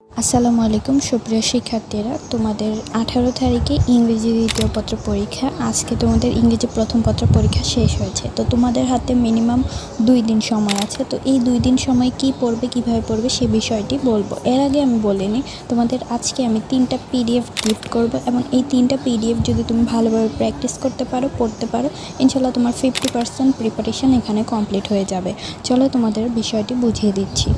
আসসালামু আলাইকুম সুপ্রিয় শিক্ষার্থীরা, তোমাদের 18 তারিখে ইংরেজি দ্বিতীয় পত্র পরীক্ষা। আজকে তোমাদের ইংরেজি প্রথম পত্র পরীক্ষা শেষ হয়েছে। তো তোমাদের হাতে মিনিমাম 2 দিন সময় আছে। তো এই 2 দিন সময় কি পড়বে, কিভাবে পড়বে সে বিষয়টি বলবো। এর আগে আমি বলিনি, তোমাদের আজকে আমি 3টা পিডিএফ গিফট করব এবং এই 3টা পিডিএফ যদি তুমি ভালোভাবে প্র্যাকটিস করতে পারো, পড়তে পারো, ইনশাল্লাহ তোমার 50% প্রিপারেশন এখানে কমপ্লিট হয়ে যাবে। চলো তোমাদের বিষয়টি বুঝিয়ে দিচ্ছি।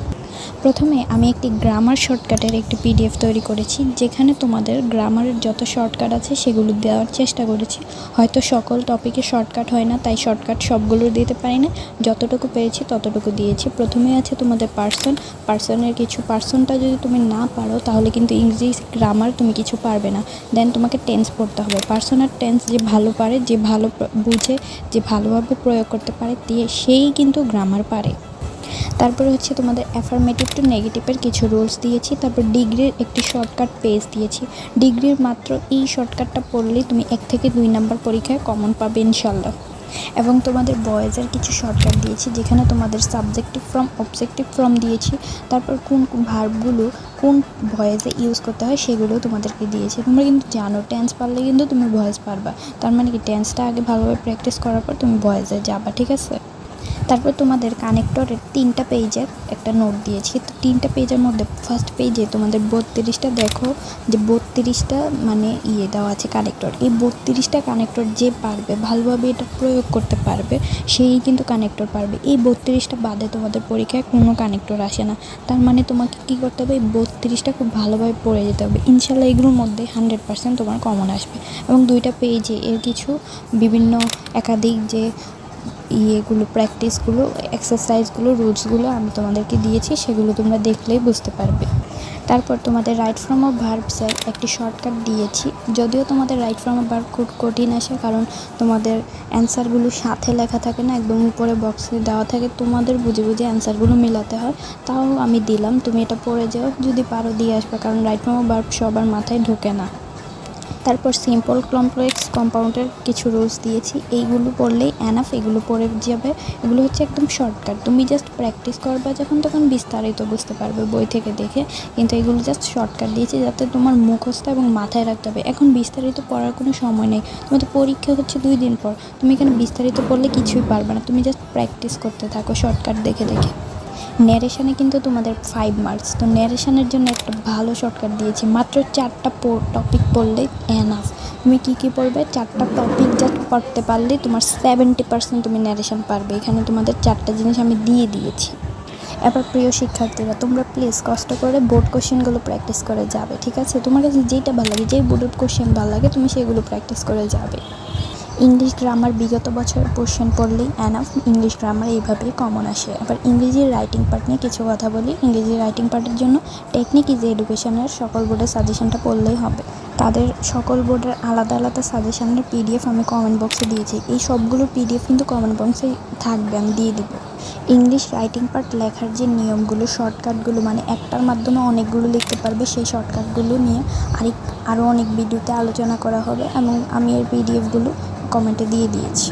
প্রথমে আমি একটি গ্রামার শর্টকাটের একটি পিডিএফ তৈরি করেছি, যেখানে তোমাদের গ্রামারের যত শর্টকাট আছে সেগুলো দেওয়ার চেষ্টা করেছি। হয়তো সকল টপিকে শর্টকাট হয় না, তাই শর্টকাট সবগুলো দিতে পারি না, যতটুকু পেরেছি ততটুকু দিয়েছি। প্রথমে আছে তোমাদের পার্সনের কিছু। পার্সনটা যদি তুমি না পারো তাহলে কিন্তু ইংরেজি গ্রামার তুমি কিছু পারবে না। দেন তোমাকে টেন্স পড়তে হবে। পার্সন আর টেন্স যে ভালো পারে, যে ভালো বুঝে, যে ভালোভাবে প্রয়োগ করতে পারে, সেই কিন্তু গ্রামার পারে। তারপরে হচ্ছে তোমাদের অ্যাফার্মেটিভ টু নেগেটিভের কিছু রুলস দিয়েছি। তারপর ডিগ্রির একটি শর্টকাট পেজ দিয়েছি। ডিগ্রির মাত্র এই শর্টকাটটা পড়লেই তুমি 1 থেকে 2 নাম্বার পরীক্ষায় কমন পাবে ইনশাল্লাহ। এবং তোমাদের বয়েজের কিছু শর্টকাট দিয়েছি, যেখানে তোমাদের সাবজেক্টিভ ফ্রম, অবজেক্টিভ ফ্রম দিয়েছি। তারপর কোন ভার্বগুলো কোন ভয়েসে ইউজ করতে হয় সেগুলো তোমাদেরকে দিয়েছি। তোমরা কিন্তু জানো টেন্স পারলে কিন্তু তুমি ভয়েস পারবা। তার মানে কি, টেন্সটা আগে ভালোভাবে প্র্যাকটিস করার পর তুমি ভয়েসে যাবা, ঠিক আছে? তারপর তোমাদের কানেক্টরের 3টা পেজের একটা নোট দিয়েছি। তো 3টা পেজের মধ্যে ফার্স্ট পেজে তোমাদের 32টা দেখো, যে 32টা মানে দেওয়া আছে কানেক্টর। এই 32টা কানেক্টর যে পারবে, ভালোভাবে এটা প্রয়োগ করতে পারবে, সেই কিন্তু কানেক্টর পারবে। এই 32টা বাদে তোমাদের পরীক্ষায় কোনো কানেক্টর আসে না। তার মানে তোমাকে কী করতে হবে, এই 32টা খুব ভালোভাবে পড়ে যেতে হবে। ইনশাল্লাহ এগুলোর মধ্যে 100% তোমার কমন আসবে। এবং 2টা পেজে এর কিছু বিভিন্ন একাধিক যে প্র্যাকটিসগুলো, এক্সারসাইজগুলো, রুলসগুলো আমি তোমাদেরকে দিয়েছি, সেগুলো তোমরা দেখলেই বুঝতে পারবে। তারপর তোমাদের রাইট ফর্ম অফ ভার্বসের একটি শর্টকাট দিয়েছি। যদিও তোমাদের রাইট ফর্ম অফ ভার্ব খুব কঠিন আসে, কারণ তোমাদের অ্যান্সারগুলো সাথে লেখা থাকে না, একদম উপরে বক্সে দেওয়া থাকে, তোমাদের বুঝে বুঝে অ্যান্সারগুলো মেলাতে হয়। তাও আমি দিলাম, তুমি এটা পড়ে যাও, যদি পারো দিয়ে আসবে, কারণ রাইট ফর্ম অফ ভার্ব সবার মাথায় ঢোকে না। তারপর সিম্পল, কমপ্লেক্স, কম্পাউন্ডের কিছু রুলস দিয়েছি। এইগুলো পড়লেই এনাফ, এগুলো পড়ে যাবে। এগুলো হচ্ছে একদম শর্টকাট, তুমি জাস্ট প্র্যাকটিস করবা যখন, তখন বিস্তারিত বুঝতে পারবে বই থেকে দেখে। কিন্তু এগুলো জাস্ট শর্টকাট দিয়েছি যাতে তোমার মুখস্থ এবং মাথায় রাখতে হবে। এখন বিস্তারিত পড়ার কোনো সময় নেই, তোমাদের পরীক্ষা হচ্ছে 2 দিন পর। তুমি এখানে বিস্তারিত পড়লে কিছুই পারবে না, তুমি জাস্ট প্র্যাকটিস করতে থাকো শর্টকাট দেখে দেখে। ন্যারেশানে কিন্তু তোমাদের 5 মার্কস। তো ন্যারেশানের জন্য একটা ভালো শর্টকাট দিয়েছি, মাত্র 4টা টপিক পড়লেই এনাফ। তুমি কী পড়বে, 4টা টপিক জাস্ট পড়তে পারলেই তোমার 70% তুমি ন্যারেশান পারবে। এখানে তোমাদের 4টা জিনিস আমি দিয়ে দিয়েছি। এবার প্রিয় শিক্ষার্থীরা, তোমরা প্লিজ কষ্ট করে বোর্ড কোশ্চেনগুলো প্র্যাকটিস করে যাবে, ঠিক আছে? তোমার কাছে যেটা ভালো লাগে, যেই বোর্ডের কোশ্চেন ভালো লাগে, তুমি সেগুলো প্র্যাকটিস করে যাবে। ইংলিশ গ্রামার বিগত বছরের কোশ্চেন পড়লেই এনাফ। ইংলিশ গ্রামার এইভাবেই কমন আসে। আবার ইংরেজির রাইটিং পার্ট নিয়ে কিছু কথা বলি। ইংরেজি রাইটিং পার্টের জন্য টেকনিক ইজি এডুকেশনের সকল বোর্ডের সাজেশনটা পড়লেই হবে। তাদের সকল বোর্ডের আলাদা আলাদা সাজেশনের পিডিএফ আমি কমেন্ট বক্সে দিয়েছি। এই সবগুলো পিডিএফ কিন্তু কমেন্ট বক্সে থাকবে, আমি দিয়ে দিব। ইংলিশ রাইটিং পার্ট লেখার যে নিয়মগুলো, শর্টকাটগুলো, মানে একটার মাধ্যমে অনেকগুলো লিখতে পারবে, সেই শর্টকাটগুলো নিয়ে আরও অনেক ভিডিওতে আলোচনা করা হবে, এবং আমি এর পিডিএফগুলো কমেন্টে দিয়ে দিয়েছি।